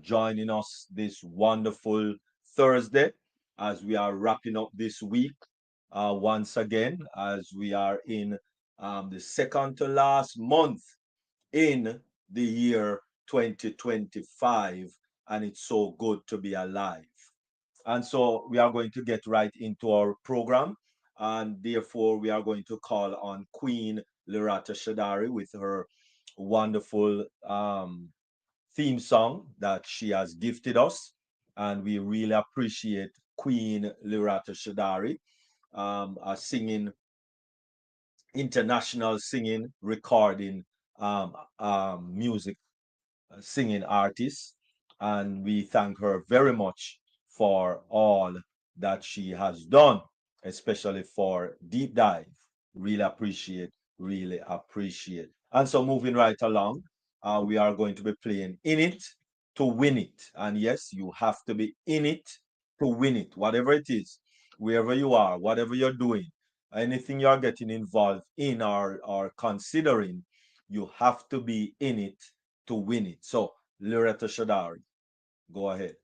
joining us this wonderful Thursday as we are wrapping up this week once again, as we are in the second to last month in the year 2025, and it's so good to be alive. And so we are going to get right into our program, and therefore we are going to call on Queen Lirata Shadari with her wonderful theme song that she has gifted us. And we really appreciate Queen Lirata Shadari, singing, international singing, recording, music singing artist. And we thank her very much for all that she has done, especially for Deep Dive. Really appreciate, really appreciate. And so moving right along, we are going to be playing In It to Win It. And yes, you have to be in it to win it, whatever it is, wherever you are, whatever you're doing, anything you're getting involved in or considering, you have to be in it to win it. So, Loretta Shadari, go ahead.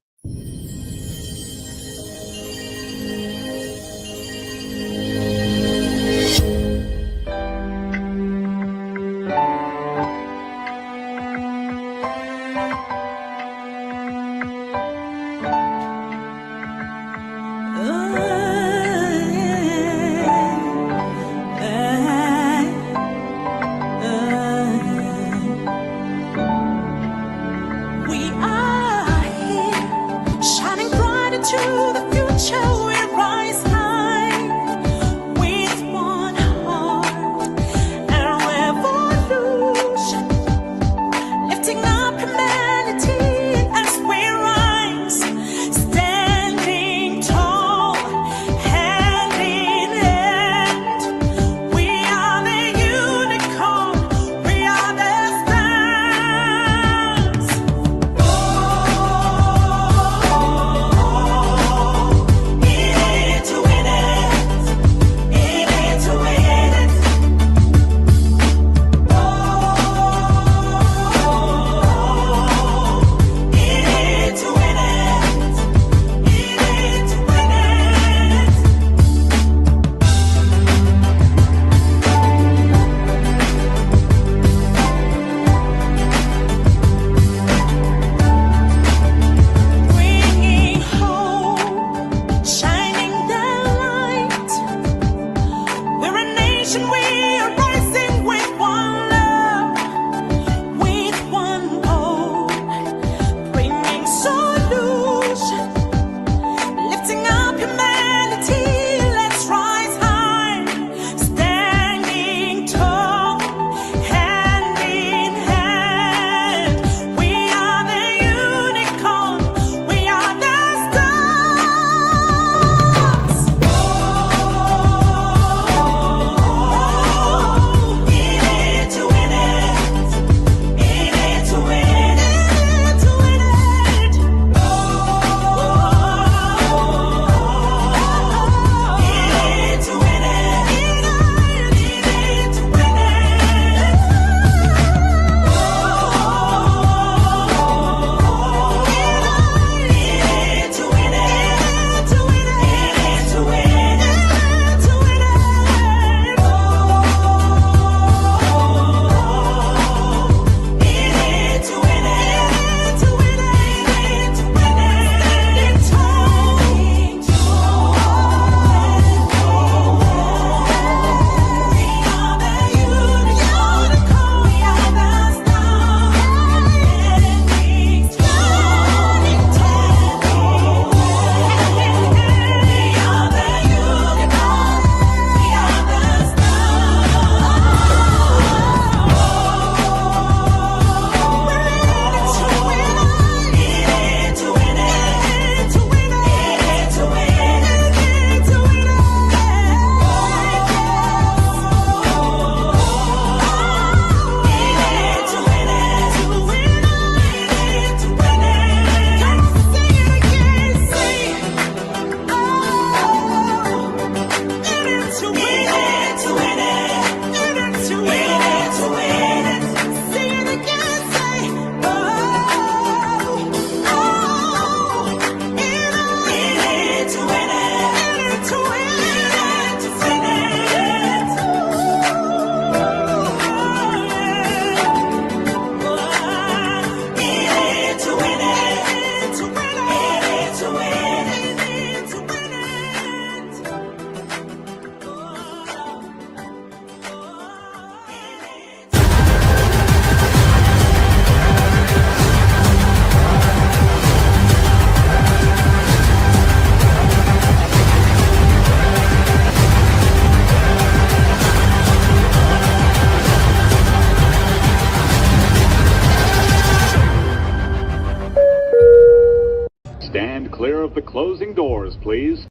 Stand clear of the closing doors, please.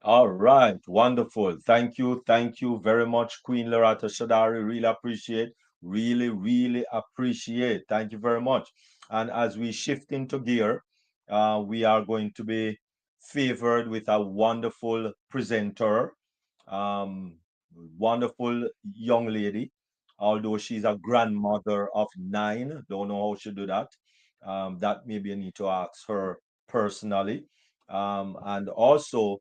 All right, wonderful. Thank you very much, Queen Loretta Shadari. Really appreciate, really appreciate. Thank you very much. And as we shift into gear, we are going to be favored with a wonderful presenter, um, wonderful young lady. Although she's a grandmother of nine, don't know how she do that. That maybe I need to ask her personally. And also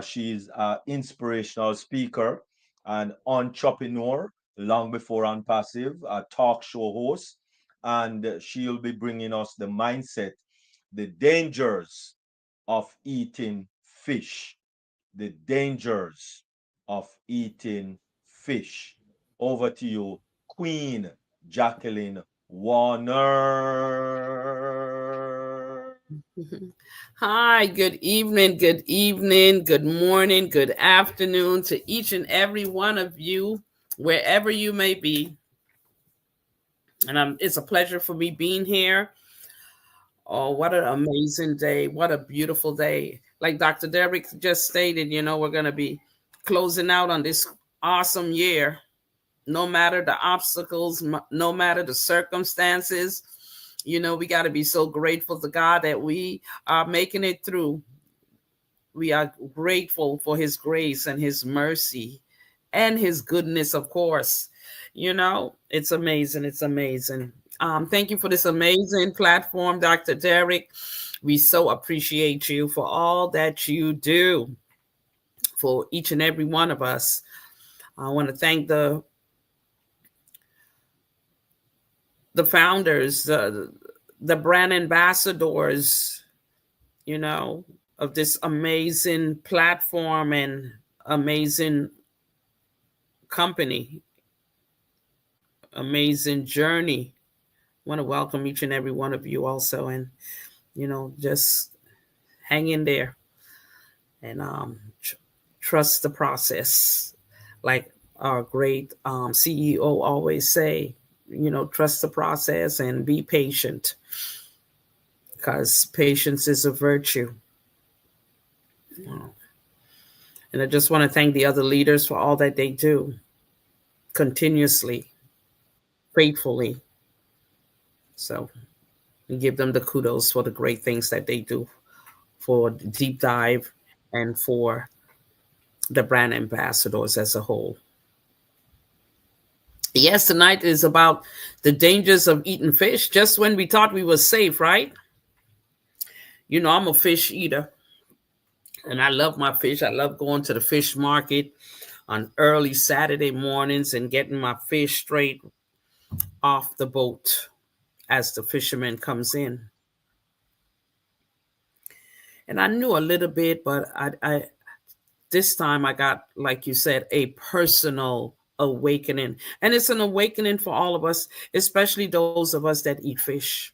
she's an inspirational speaker, an entrepreneur, long before on passive, a talk show host, and she'll be bringing us the mindset, the dangers of eating fish, the dangers of eating fish. Over to you, Queen Jacqueline Warner. Hi, good evening, good morning, good afternoon to each and every one of you, wherever you may be. And it's a pleasure for me being here. Oh, what an amazing day. What a beautiful day. Like Dr. Derrick just stated, we're going to be closing out on this awesome year. No matter the obstacles, no matter the circumstances, we got to be so grateful to God that we are making it through. We are grateful for his grace and his mercy and his goodness, of course. It's amazing. It's amazing. Thank you for this amazing platform, Dr. Derrick. We so appreciate you for all that you do for each and every one of us. I want to thank the founders, the brand ambassadors, of this amazing platform and amazing company, amazing journey. I want to welcome each and every one of you also, and just hang in there and trust the process, like our great CEO always say. Trust the process and be patient, because patience is a virtue. And I just want to thank the other leaders for all that they do continuously, faithfully. So we give them the kudos for the great things that they do for the deep dive and for the brand ambassadors as a whole. Yes, tonight is about the dangers of eating fish just when we thought we were safe, right? I'm a fish eater and I love my fish. I love going to the fish market on early Saturday mornings and getting my fish straight off the boat as the fisherman comes in. And I knew a little bit, but I this time I got, like you said, a personal awakening. And it's an awakening for all of us, especially those of us that eat fish.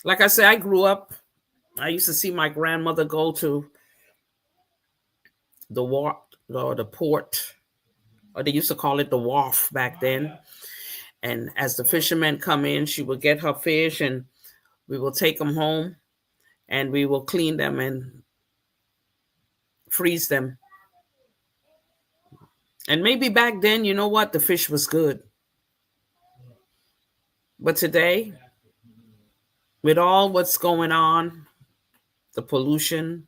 Like I said, I grew up, I used to see my grandmother go to the wharf or the port, or they used to call it the wharf back then. And as the fishermen come in, she would get her fish and we will take them home and we will clean them and freeze them. And maybe back then, you know what? The fish was good. But today, with all what's going on, the pollution,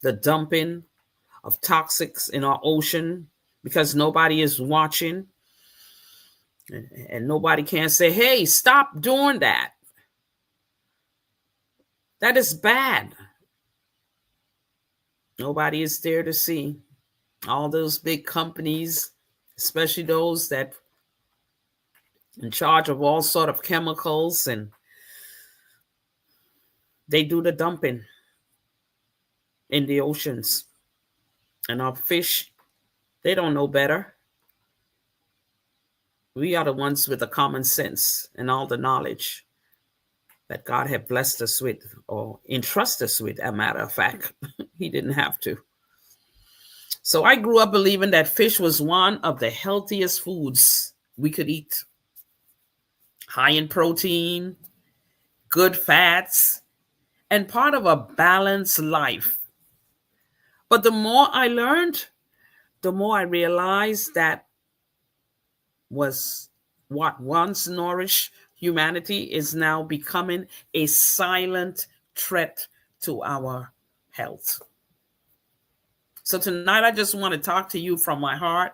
the dumping of toxics in our ocean, because nobody is watching and nobody can say, hey, stop doing that. That is bad. Nobody is there to see. All those big companies, especially those that in charge of all sort of chemicals, and they do the dumping in the oceans. And our fish, they don't know better. We are the ones with the common sense and all the knowledge that God had blessed us with, or entrusted us with, a matter of fact. He didn't have to. So I grew up believing that fish was one of the healthiest foods we could eat. High in protein, good fats, and part of a balanced life. But the more I learned, the more I realized that was what once nourished humanity is now becoming a silent threat to our health. So tonight, I just want to talk to you from my heart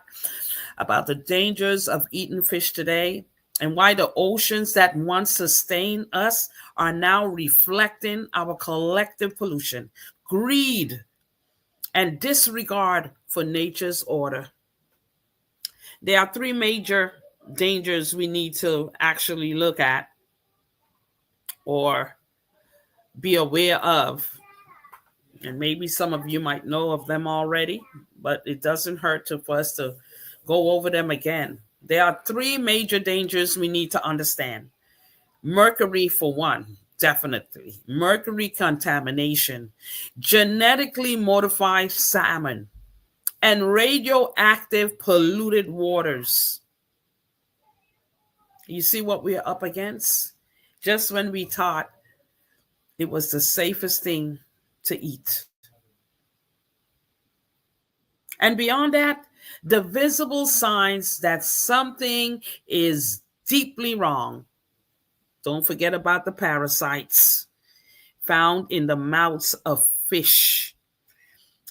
about the dangers of eating fish today and why the oceans that once sustained us are now reflecting our collective pollution, greed, and disregard for nature's order. There are three major dangers we need to actually look at or be aware of. And maybe some of you might know of them already, but it doesn't hurt for us to go over them again. There are three major dangers we need to understand. Mercury, for one, definitely. Mercury contamination, genetically modified salmon, and radioactive polluted waters. You see what we're up against? Just when we thought it was the safest thing to eat. And beyond that, the visible signs that something is deeply wrong. Don't forget about the parasites found in the mouths of fish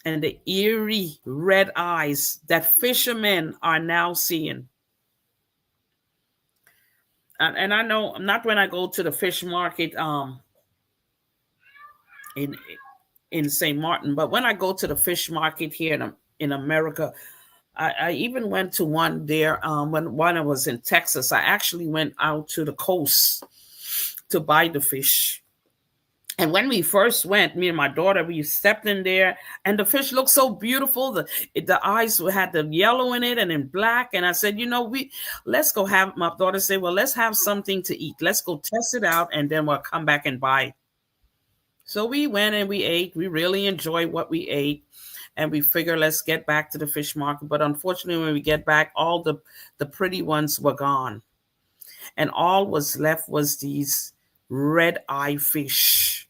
and the eerie red eyes that fishermen are now seeing. And I know not when I go to the fish market in St. Martin, but when I go to the fish market here in America, I even went to one there when I was in Texas. I actually went out to the coast to buy the fish. And when we first went, me and my daughter, we stepped in there and the fish looked so beautiful. The eyes had the yellow in it and in black. And I said, let's go have, my daughter said, well, let's have something to eat. Let's go test it out and then we'll come back and buy. So we went and we ate. We really enjoyed what we ate. And we figured, let's get back to the fish market. But unfortunately, when we get back, all the pretty ones were gone. And all was left was these red eye fish.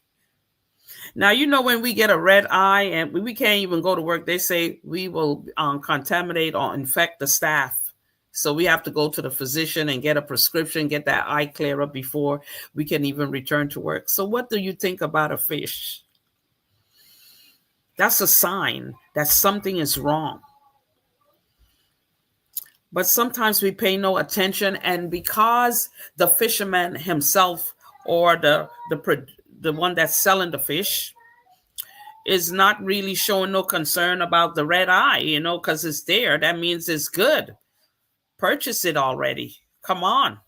Now, when we get a red eye and we can't even go to work, they say we will contaminate or infect the staff. So we have to go to the physician and get a prescription, get that eye clear up before we can even return to work. So what do you think about a fish? That's a sign that something is wrong. But sometimes we pay no attention. And because the fisherman himself or the one that's selling the fish is not really showing no concern about the red eye, because it's there, that means it's good. Purchase it already. Come on.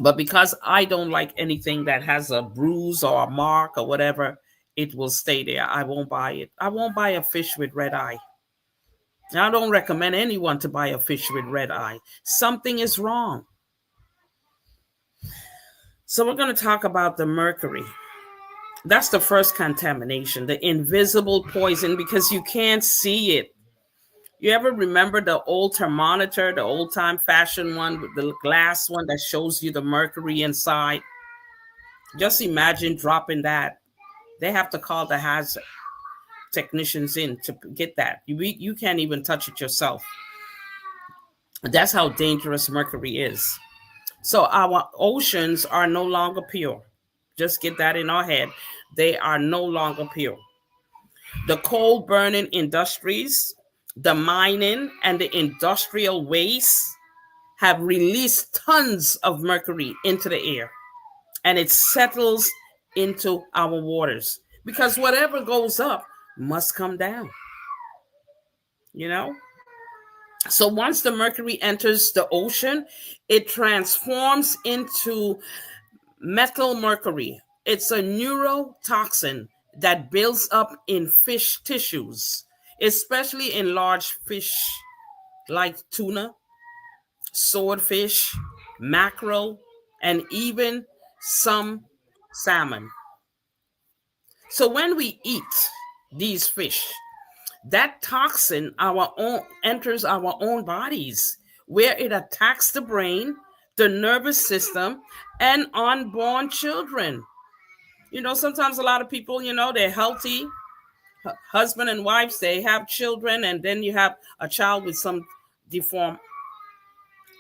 But because I don't like anything that has a bruise or a mark or whatever, it will stay there. I won't buy it. I won't buy a fish with red eye. I don't recommend anyone to buy a fish with red eye. Something is wrong. So we're going to talk about the mercury. That's the first contamination, the invisible poison, because you can't see it. You ever remember the old thermometer, the old time fashioned one with the glass one that shows you the mercury inside? Just imagine dropping that. They have to call the hazard technicians in to get that. You can't even touch it yourself. That's how dangerous mercury is. So our oceans are no longer pure. Just get that in our head. They are no longer pure. The coal burning industries, the mining, and the industrial waste have released tons of mercury into the air, and it settles into our waters because whatever goes up must come down. So once the mercury enters the ocean, it transforms into methyl mercury. It's a neurotoxin that builds up in fish tissues, especially in large fish like tuna, swordfish, mackerel, and even some salmon. So when we eat these fish, that toxin enters our own bodies, where it attacks the brain, the nervous system, and unborn children. Sometimes a lot of people, they're healthy, husband and wives, they have children, and then you have a child with some deform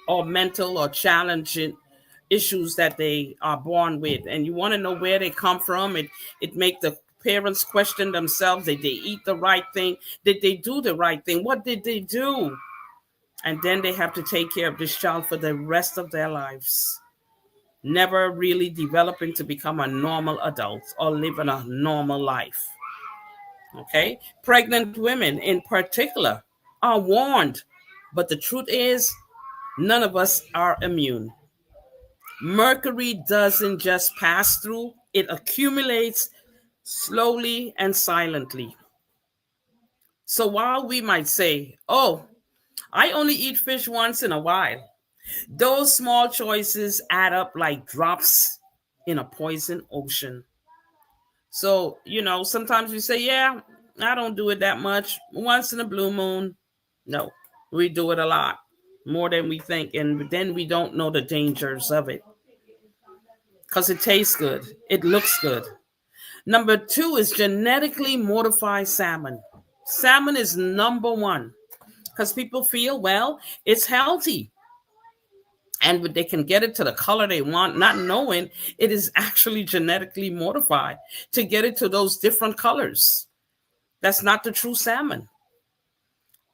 or mental or challenging issues that they are born with, and you want to know where they come from. It make the parents question themselves. Did they eat the right thing? Did they do the right thing? What did they do? And then they have to take care of this child for the rest of their lives, never really developing to become a normal adult or living a normal life. Okay, pregnant women in particular are warned, but the truth is none of us are immune. Mercury doesn't just pass through, it accumulates slowly and silently. So while we might say, oh, I only eat fish once in a while, those small choices add up like drops in a poison ocean. So, sometimes we say, yeah, I don't do it that much. Once in a blue moon. No, we do it a lot, more than we think. And then we don't know the dangers of it because it tastes good, it looks good. Number two is genetically modified salmon. Salmon is number one because people feel, well, it's healthy. And they can get it to the color they want, not knowing it is actually genetically modified to get it to those different colors. That's not the true salmon.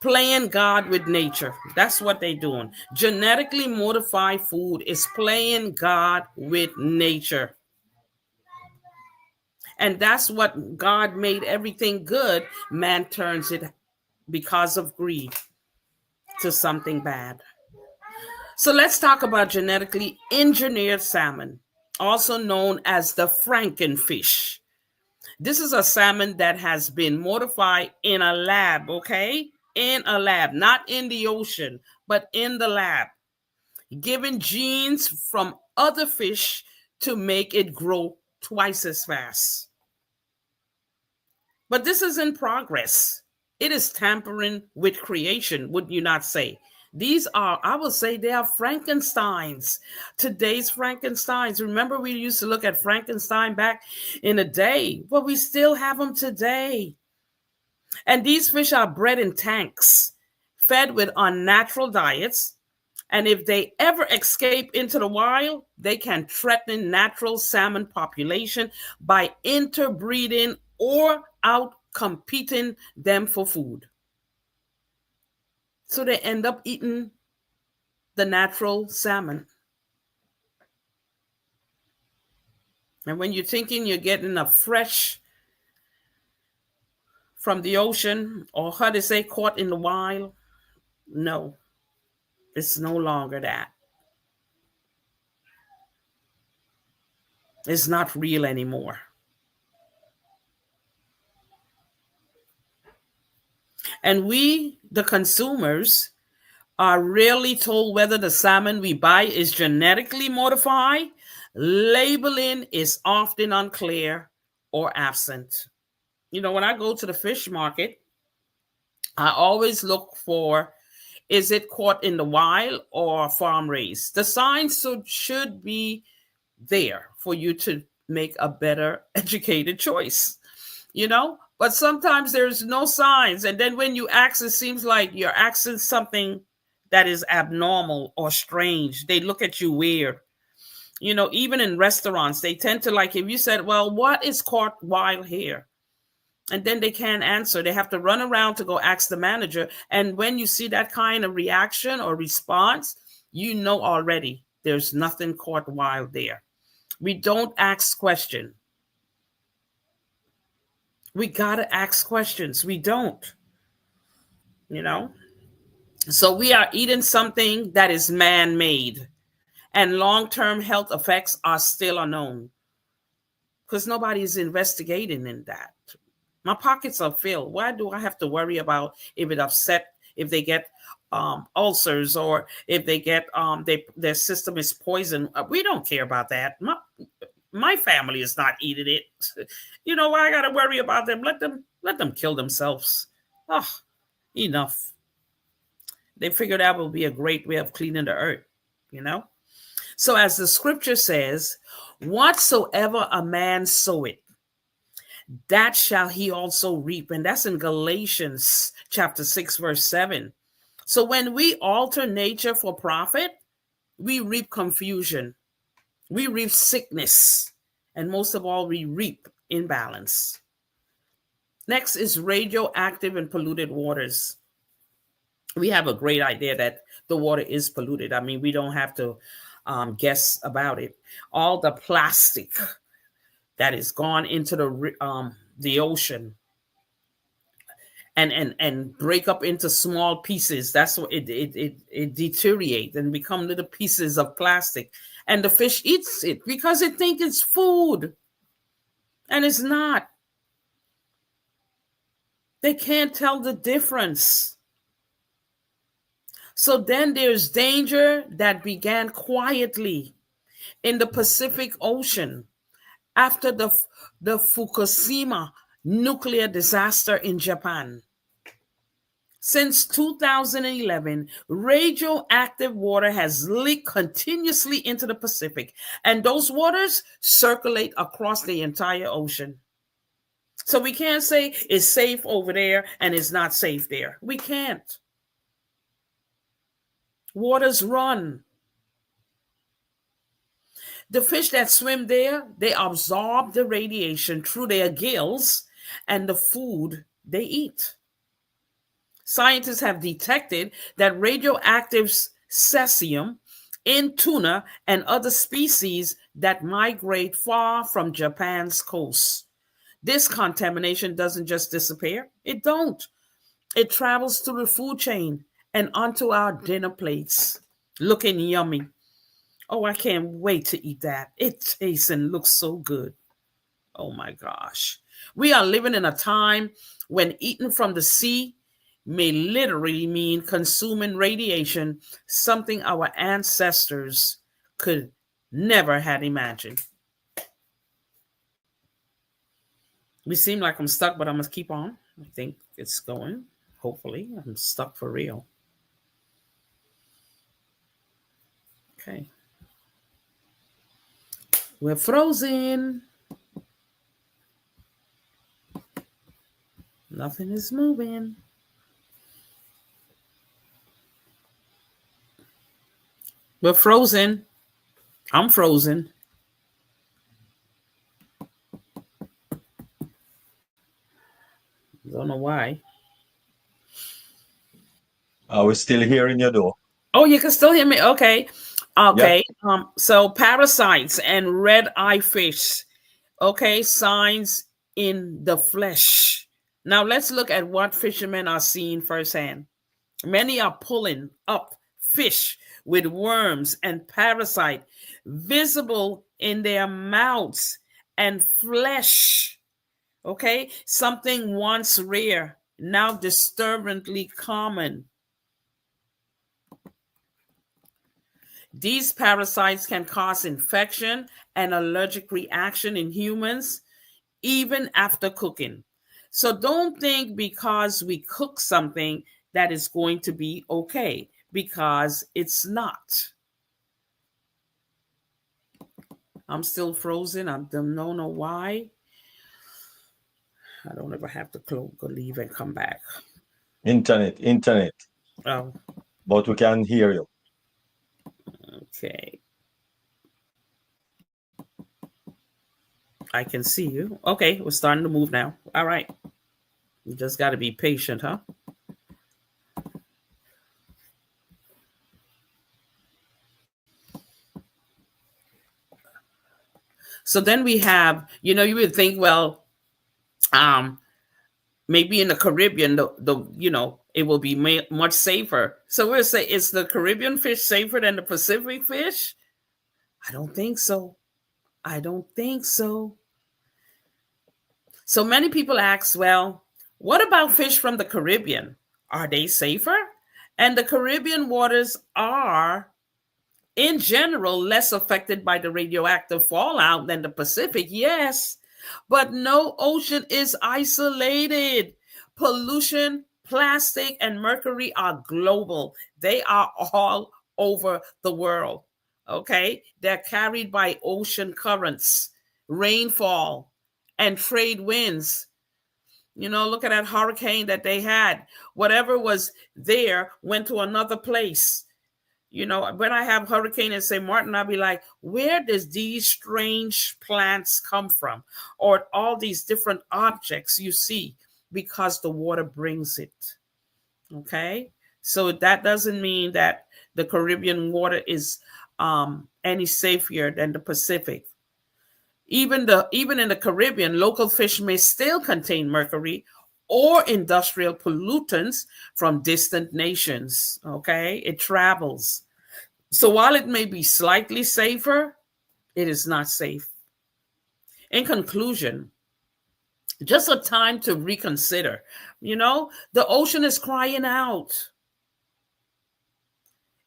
Playing God with nature. That's what they're doing. Genetically modified food is playing God with nature. And that's what God made everything good. Man turns it, because of greed, to something bad. So let's talk about genetically engineered salmon, also known as the frankenfish. This is a salmon that has been modified in a lab, okay? In a lab, not in the ocean, but in the lab, given genes from other fish to make it grow twice as fast. But this is in progress. It is tampering with creation, would you not say? These are, I would say, they are Frankensteins. Today's Frankensteins. Remember, we used to look at Frankenstein back in the day, but we still have them today. And these fish are bred in tanks, fed with unnatural diets. And if they ever escape into the wild, they can threaten natural salmon population by interbreeding or out competing them for food. So they end up eating the natural salmon. And when you're thinking you're getting a fresh from the ocean, or how they say, caught in the wild, no, it's no longer that. It's not real anymore. And we, the consumers, are rarely told whether the salmon we buy is genetically modified. Labeling is often unclear or absent. When I go to the fish market, I always look for, is it caught in the wild or farm raised? The signs should be there for you to make a better educated choice, But sometimes there's no signs. And then when you ask, it seems like you're asking something that is abnormal or strange. They look at you weird. Even in restaurants, they tend to, like, if you said, well, what is caught wild here? And then they can't answer. They have to run around to go ask the manager. And when you see that kind of reaction or response, you know already there's nothing caught wild there. We don't ask questions. We got to ask questions. We don't, So we are eating something that is man-made, and long-term health effects are still unknown because nobody is investigating in that. My pockets are filled. Why do I have to worry about if if they get ulcers, or if they get their system is poisoned? We don't care about that. My family is not eating it. Why I gotta worry about them? Let them kill themselves. Oh, enough. They figured that will be a great way of cleaning the earth, So, as the scripture says, whatsoever a man soweth, that shall he also reap. And that's in Galatians chapter 6, verse 7. So, when we alter nature for profit, we reap confusion, we reap sickness, and most of all, we reap imbalance. Next is radioactive and polluted waters. We have a great idea that the water is polluted. I mean, we don't have to guess about it. All the plastic that is gone into the ocean and break up into small pieces. That's what it deteriorates and become little pieces of plastic. And the fish eats it because it thinks it's food. And it's not. They can't tell the difference. So then there's danger that began quietly in the Pacific Ocean after the Fukushima nuclear disaster in Japan. Since 2011, radioactive water has leaked continuously into the Pacific, and those waters circulate across the entire ocean. So we can't say it's safe over there and it's not safe there. We can't. Waters run. The fish that swim there, they absorb the radiation through their gills and the food they eat. Scientists have detected that radioactive cesium in tuna and other species that migrate far from Japan's coast. This contamination doesn't just disappear. It don't. It travels through the food chain and onto our dinner plates, looking yummy. Oh, I can't wait to eat that. It tastes and looks so good. Oh my gosh. We are living in a time when eating from the sea may literally mean consuming radiation, something our ancestors could never had imagined. We seem like I'm stuck, but I must keep on. I think it's going. Hopefully, I'm stuck for real. Okay. We're frozen. Nothing is moving. We're frozen. I'm frozen. Don't know why. Are we still hearing you though? Oh, you can still hear me. Okay. Yep. Okay. So parasites and red eye fish. Okay, signs in the flesh. Now let's look at what fishermen are seeing firsthand. Many are pulling up fish with worms and parasite visible in their mouths and flesh. Okay, something once rare, now disturbingly common. These parasites can cause infection and allergic reaction in humans even after cooking. So don't think because we cook something that is going to be okay, because it's not. I'm still frozen. I don't know why. I don't ever have to go leave and come back. Internet. Oh, But we can hear you. okay. I can see you. Okay, we're starting to move now. All right. You just got to be patient, huh? So then we have, you would think, well, maybe in the Caribbean, it will be much safer. So we'll say, is the Caribbean fish safer than the Pacific fish? I don't think so. I don't think so. So many people ask, well, what about fish from the Caribbean? Are they safer? And the Caribbean waters are, in general, less affected by the radioactive fallout than the Pacific, yes. But no ocean is isolated. Pollution, plastic, and mercury are global. They are all over the world. Okay, they're carried by ocean currents, rainfall, and trade winds. Look at that hurricane that they had. Whatever was there went to another place. When I have hurricane in St. Martin, I'll be like, where does these strange plants come from? Or all these different objects you see, because the water brings it. Okay. So that doesn't mean that the Caribbean water is any safer than the Pacific. Even in the Caribbean, local fish may still contain mercury or industrial pollutants from distant nations. Okay, it travels. So while it may be slightly safer, it is not safe. In conclusion, just a time to reconsider. The ocean is crying out.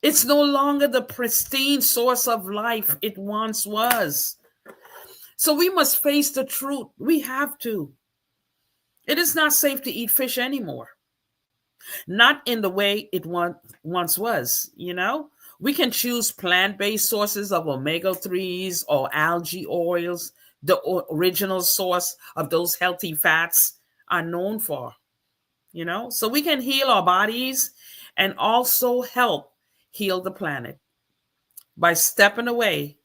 It's no longer the pristine source of life it once was. So we must face the truth. We have to. It is not safe to eat fish anymore. Not in the way it once was. We can choose plant based sources of omega 3s or algae oils, the original source of those healthy fats are known for. So we can heal our bodies and also help heal the planet by stepping away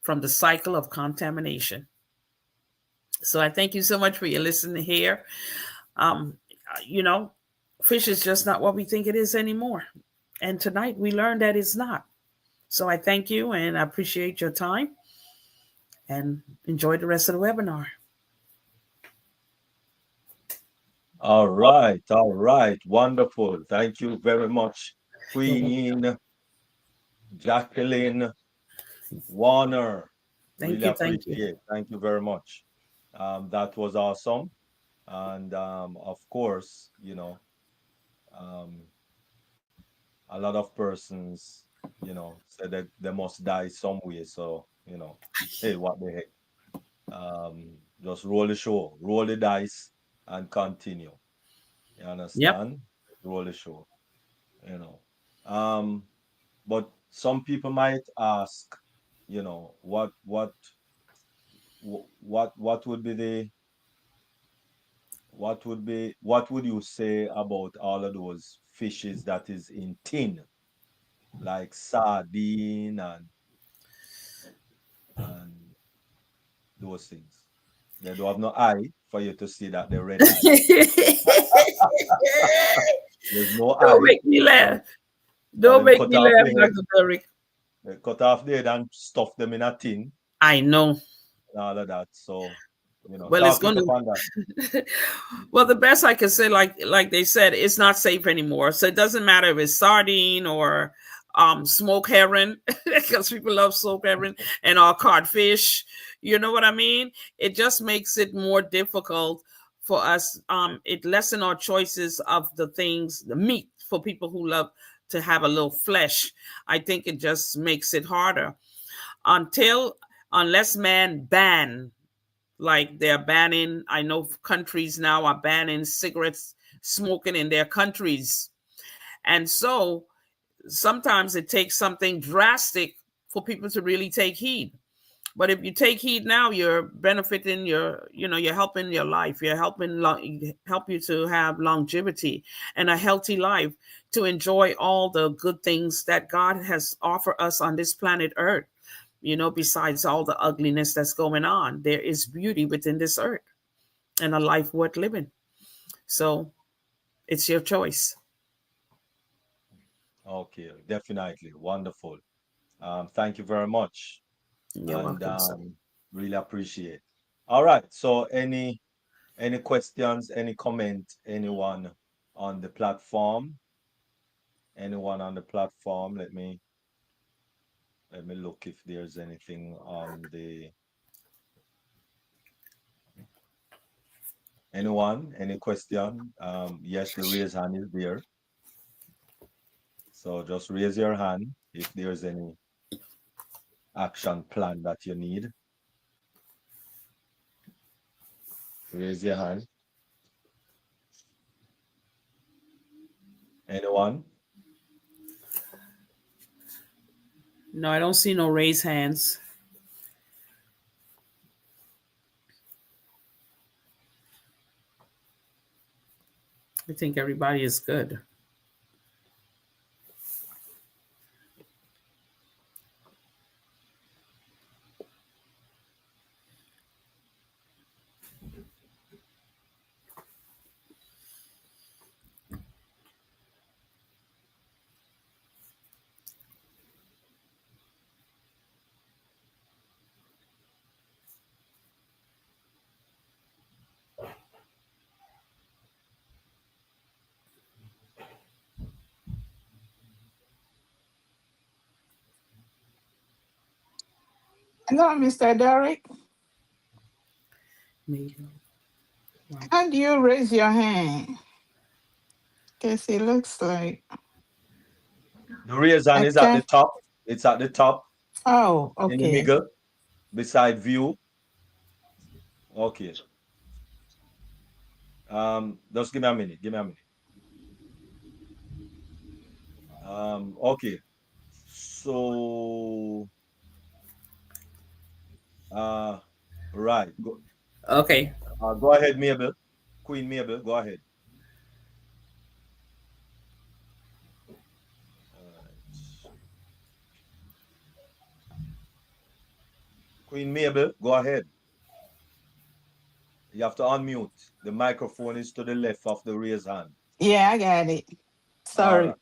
from the cycle of contamination. So I thank you so much for your listening here. Um, you know, Fish is just not what we think it is anymore. And tonight we learned that it's not. So I thank you and I appreciate your time and enjoy the rest of the webinar. All right, all right. Wonderful. Thank you very much, Queen Jacqueline Warner. Thank Really you. Thank you. appreciate. Thank you very much. That was awesome. And of course, um, a lot of persons, said that they must die some way. So, hey, what the heck? Just roll the show, roll the dice, and continue. You Yep. understand? Roll the show, you know. Um, but some people might ask, what would be what would you say about all of those fishes that is in tin, like sardine and those things? They don't have no eye for you to see that they're red eye. There's no Don't eye, make me laugh. and Don't them make cut me off laugh, the head. Dr. Derrick. They cut off the head and stuff them in a tin I know. and all of that. So, Well, it's talk it going up on that. to. Well, the best I can say, like they said, it's not safe anymore. So it doesn't matter if it's sardine or smoked herring, because people love smoked herring and all codfish. You know what I mean? It just makes it more difficult for us. It lessen our choices of the things, the meat for people who love to have a little flesh. I think it just makes it harder until unless man ban, like they're banning, I know countries now are banning cigarettes smoking in their countries. And so sometimes it takes something drastic for people to really take heed. But if you take heed now, you're benefiting you're helping your life. You're help you to have longevity and a healthy life, to enjoy all the good things that God has offered us on this planet Earth. Besides all the ugliness that's going on, there is beauty within this earth and a life worth living. So it's your choice. Okay, definitely. Wonderful. Thank you very much. You're And welcome, sir. really appreciate. All right. So any questions, any comment, anyone on the platform? Anyone on the platform? Let me look if there's anything on the anyone, any question? Yes, the raise hand is there. So just raise your hand if there's any action plan that you need. Raise your hand. Anyone? No, I don't see no raised hands. I think everybody is good. Hello, Mr. Derek. Maybe. Wow. How do you raise your hand? Because it looks like The reason I is at the can't. top. It's at the top Oh, in the okay. middle beside view. Okay. Just give me a minute. Give me a minute. Okay. So, uh, right. Okay. Go ahead, Mabel. Queen Mabel, go ahead. All right. Queen Mabel, go ahead. You have to unmute. The microphone is to the left of the raised hand. Yeah, I got it. All right. Sorry,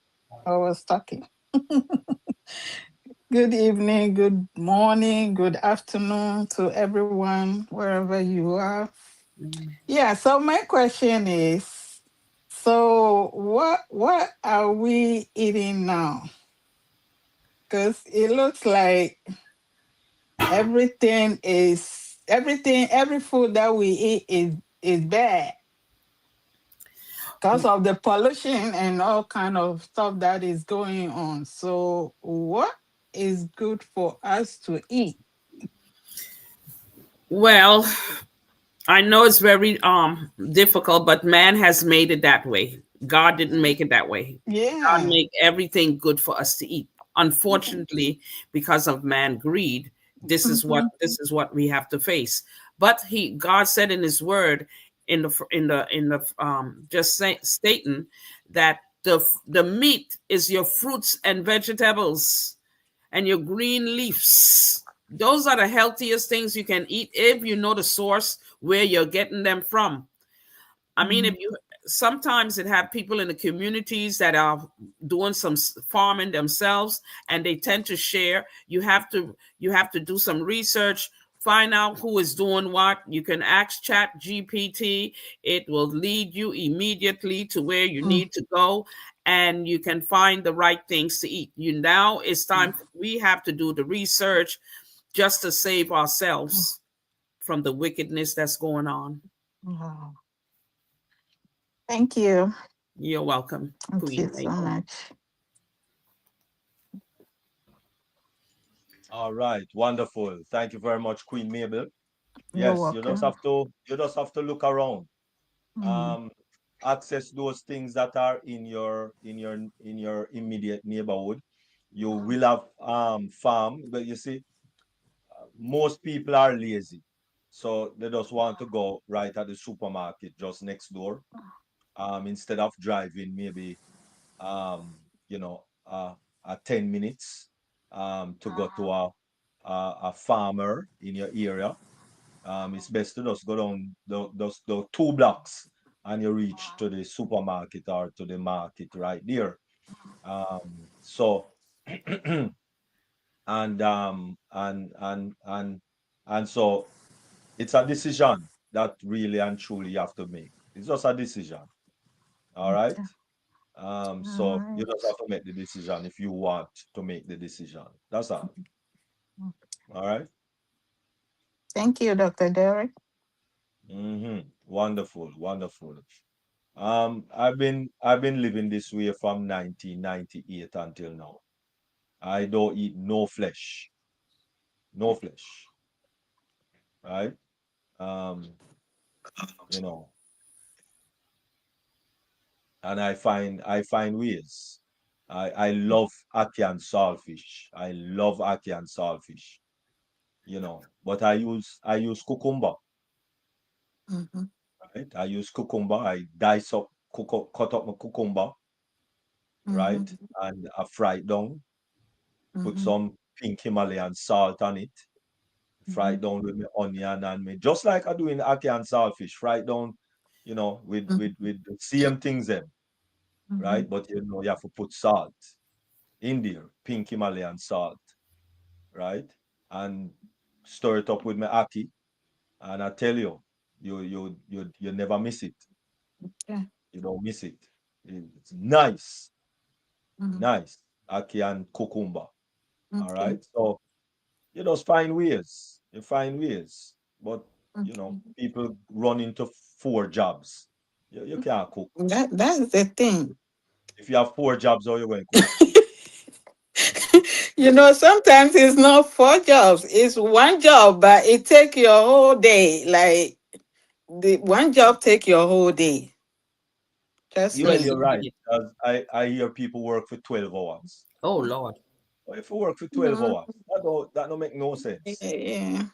I was talking. Good evening, good morning, good afternoon to everyone, wherever you are. Mm. Yeah, so my question is, so what are we eating now? Because it looks like every food that we eat is bad because of the pollution and all kind of stuff that is going on. So what is good for us to eat? Well, I know it's very difficult, but man has made it that way. God didn't make it that way. God Yeah. make everything good for us to eat. Unfortunately, because of man greed, Mm-hmm. this is what we have to face. But God said in His Word, just stating that the meat is your fruits and vegetables and your green leaves. Those are the healthiest things you can eat if you know the source where you're getting them from. I mean, if you sometimes it have people in the communities that are doing some farming themselves and they tend to share. You have to do some research, find out who is doing what. You can ask Chat GPT. It will lead you immediately to where you need to go, and you can find the right things to eat. You now it's time we have to do the research just to save ourselves from the wickedness that's going on. Wow. Thank you. You're welcome, Thank you Queen so Mabel. much. All right. Wonderful. Thank you very much, Queen Mabel. You're Yes, welcome. you just have to look around. Mm. Um, access those things that are in your immediate neighborhood. You will have farm, but you see, most people are lazy. So they just want to go right at the supermarket just next door. Instead of driving maybe um, you know, 10 minutes to go to a farmer in your area. It's best to just go down those 2 blocks and you reach to the supermarket or to the market right there. So and so it's a decision that really and truly you have to make. It's just a decision. All right. Okay. All So you just right. have to make the decision if you want to make the decision. That's all. All right. Thank you, Dr. Derek. Wonderful, wonderful. I've been living this way from 1998 until now. I don't eat no flesh, no flesh, right? Um, you know, and I find ways. I love ackee and saltfish. I love ackee and saltfish. But I use cucumber, Mhm. right? I use cucumber. I dice up, cut up my cucumber, right? Mhm. And I fry it down, put Mhm. some pink Himalayan salt on it, fry it Mhm. down with my onion and me, just like I do in ackee and saltfish, fry it down, with the same things them, right? Mhm. But you have to put salt in there, pink Himalayan salt, right? And stir it up with my ackee, and I tell you, you never miss it. Yeah. You don't miss it. It's nice, Mhm. nice ackee and cucumber. All Okay. right, so you just find ways. You find ways, but Okay. people run into 4 jobs. You can't cook. That's the thing. If you have 4 jobs, how you going to cook? Sometimes it's not 4 jobs, it's one job, but it take your whole day. Like the one job take your whole day. Trust Well, Yes, you're me. right. indeed. 'Cause I hear people work for 12 hours. Oh Lord. Well, if you work for 12 Mhm. hours, that don't make no sense. Yeah.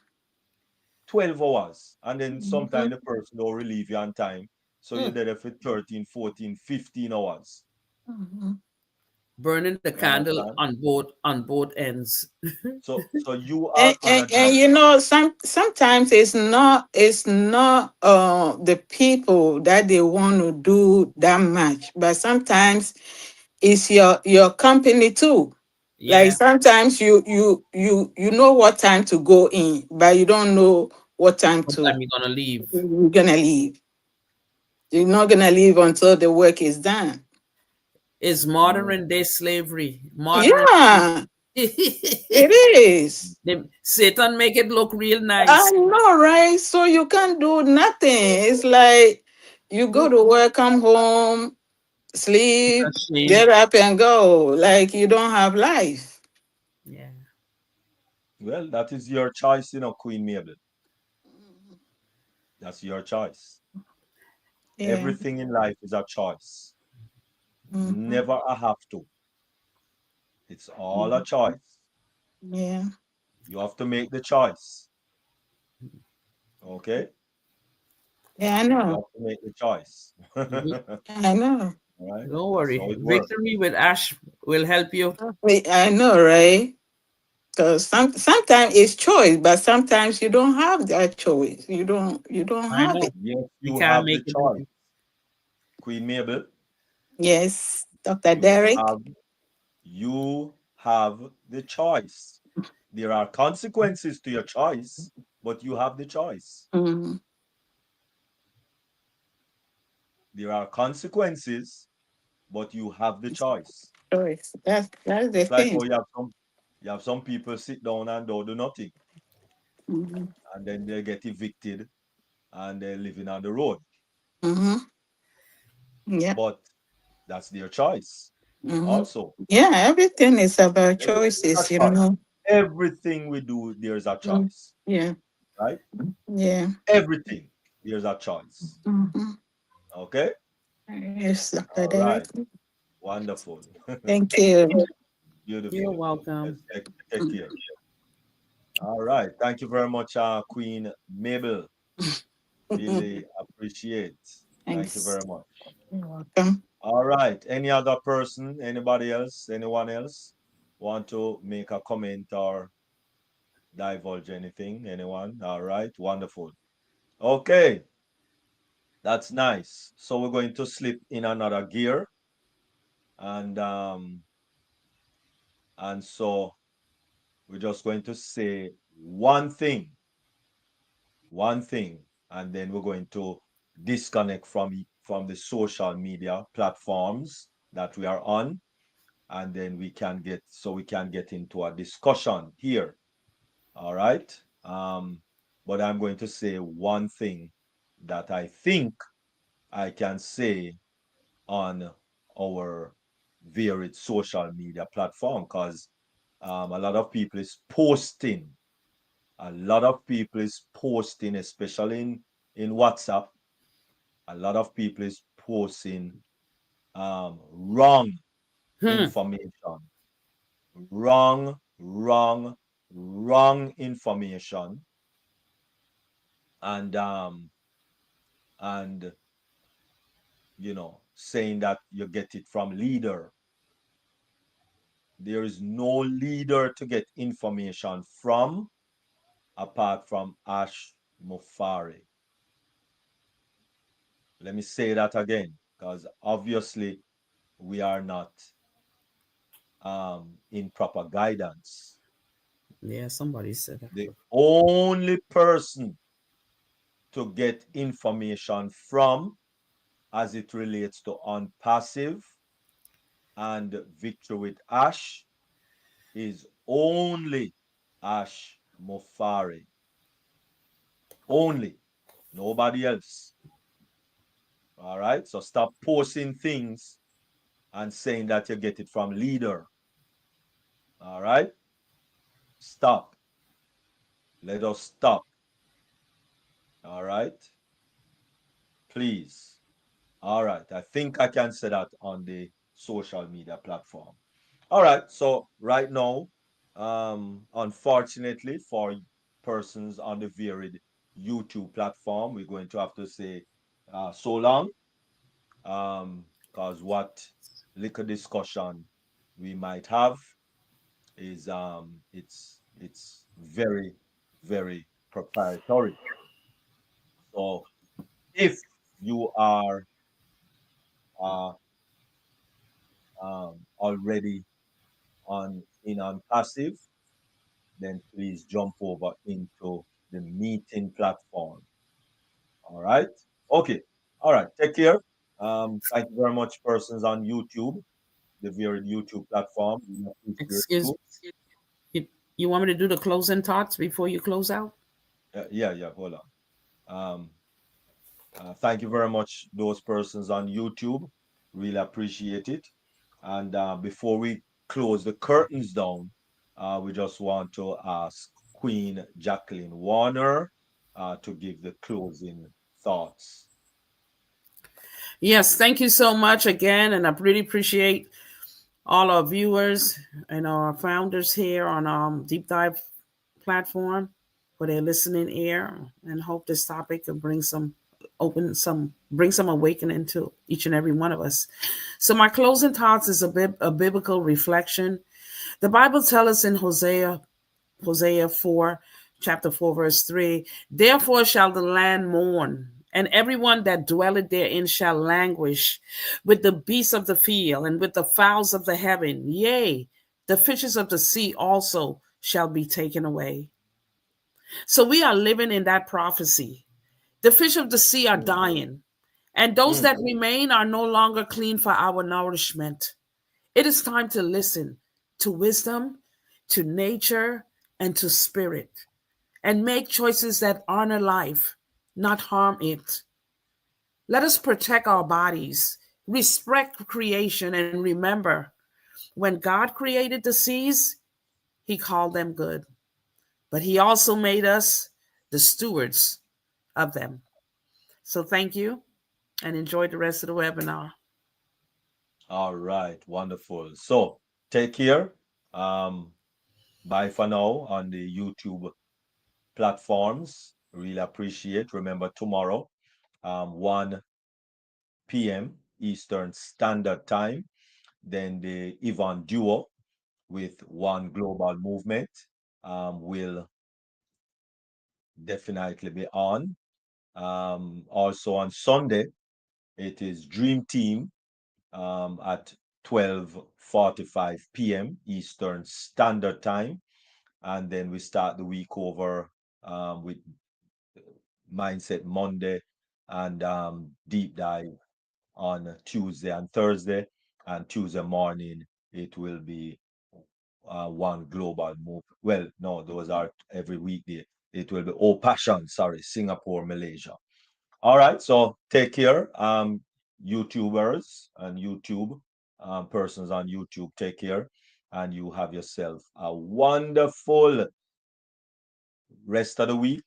12 hours. And then sometimes Mhm. the person don't relieve you on time. So you're Mm. there for 13, 14, 15 hours. Mhm. Burning the You candle understand? on both ends. So you And, are on and, a and job. sometimes it's not the people that they want to do that much, but sometimes it's your company too. Like Yeah. sometimes you know what time to go in, but you don't know what time What to time you gonna leave? you're gonna leave. You're not gonna leave until the work is done. Is Mm. modern day slavery. Modern Yeah, it is. Satan make it look real I nice. know, right? So you can't do nothing. It's like you go to work, come home, What a sleep, shame. get up and go. Like you don't have life. Yeah. Well, that is your choice, Queen Mabel. That's your choice. Yeah. Everything in life is a choice. It's Hmm. never a have to. It's all a choice. Yeah. You have to make the choice. Okay? Yeah, I You know. have to make the choice. Mhm. All I know. right? Don't That's worry. how it works. Victory with Ash will help you. I know, right? Because sometimes it's choice, but sometimes you don't have that choice. You don't I have it. know. Yes, We you can't have make the it. choice. Queen Mabel, Yes, Dr. you Derek. have you have the choice. There are consequences to your choice, but you have the choice. Mm, There are consequences, but you have the choice. choice. That's the Just like thing. how you have some people sit down and don't do nothing, Mm-hmm. and then they get evicted and they're living on the road. Mm-hmm. Yeah. But that's their choice. Mm-hmm. Also, Yeah, everything is about everything is a choices, you choice. know. Everything we do, there's a Mm. choice, Yeah. right? Yeah. Everything, there's a choice. Mm-hmm. Okay? Yes, Dr. All Derek. right. Wonderful. Thank you. You're Beautiful. Let's welcome. take care. All right. Thank you very much, Queen Mabel. Really appreciate. Thank you Thanks. very much. You're welcome. All right. Any other person, anybody else, anyone else want to make a comment or divulge anything? Anyone? All right. Wonderful. Okay. That's nice. So we're going to slip in another gear and so we're just going to say one thing, and then we're going to disconnect from the social media platforms that we are on, and then we can get into a discussion here. All right. But I'm going to say one thing that I think I can say on our varied social media platform, because a lot of people is posting. A lot of people is posting, especially in WhatsApp. A lot of people is posting wrong. Hmm. information, wrong, wrong, wrong information, and and saying that you get it from leader. There is no leader to get information from apart from Ash Mufari. Let me say that again, because obviously we are not in proper guidance. Yeah, somebody said that. The only person to get information from as it relates to on passive and victory with Ash is only Ash Mufari. Only. Nobody else. All right. So stop posting things and saying that you get it from leader. All right. Stop. Let us stop. All right. Please. All right. I think I can say that on the social media platform. All right. So right now, unfortunately for persons on the varied YouTube platform, we're going to have to say so long, because what little discussion we might have is it's very, very proprietary. So if you are uh, already on passive, then please jump over into the meeting platform. All right. Okay. All right. Take care. Thank you very much, persons on YouTube, the varied YouTube platform. We appreciate Excuse you. you. You want me to do the closing thoughts before you close out? Yeah. Hold on. Um, thank you very much, those persons on YouTube. Really appreciate it. And before we close the curtains down, we just want to ask Queen Jacqueline Warner to give the closing thoughts. Yes, thank you so much again, and I really appreciate all our viewers and our founders here on Deep Dive platform for their listening ear, and hope this topic can bring some awakening to each and every one of us. So my closing thoughts is a biblical reflection. The Bible tells us in Hosea 4, chapter 4, verse 3, therefore shall the land mourn, and everyone that dwelleth therein shall languish with the beasts of the field and with the fowls of the heaven. Yea, the fishes of the sea also shall be taken away. So we are living in that prophecy. The fish of the sea are Mm, dying, and those mm. that remain are no longer clean for our nourishment. It is time to listen to wisdom, to nature, and to spirit, and make choices that honor life, not harm it. Let us protect our bodies, respect creation, and remember when God created the seas, He called them good, but He also made us the stewards of them. So thank you and enjoy the rest of the webinar. All right, wonderful. So take care. Um, Bye for now on the YouTube platforms. Really appreciate. Remember tomorrow, 1 p.m. Eastern Standard Time. Then the Yvonne Duo with One Global Movement will definitely be on. Also on Sunday, it is Dream Team at 12:45 p.m. Eastern Standard Time. And then we start the week over with Mindset Monday and Deep Dive on Tuesday and Thursday. And Tuesday morning, it will be One Global Move. Well, no, those are every weekday. It will be Oh Passion, sorry, Singapore, Malaysia. All right, so take care, YouTubers and YouTube persons on YouTube. Take care, and you have yourself a wonderful rest of the week.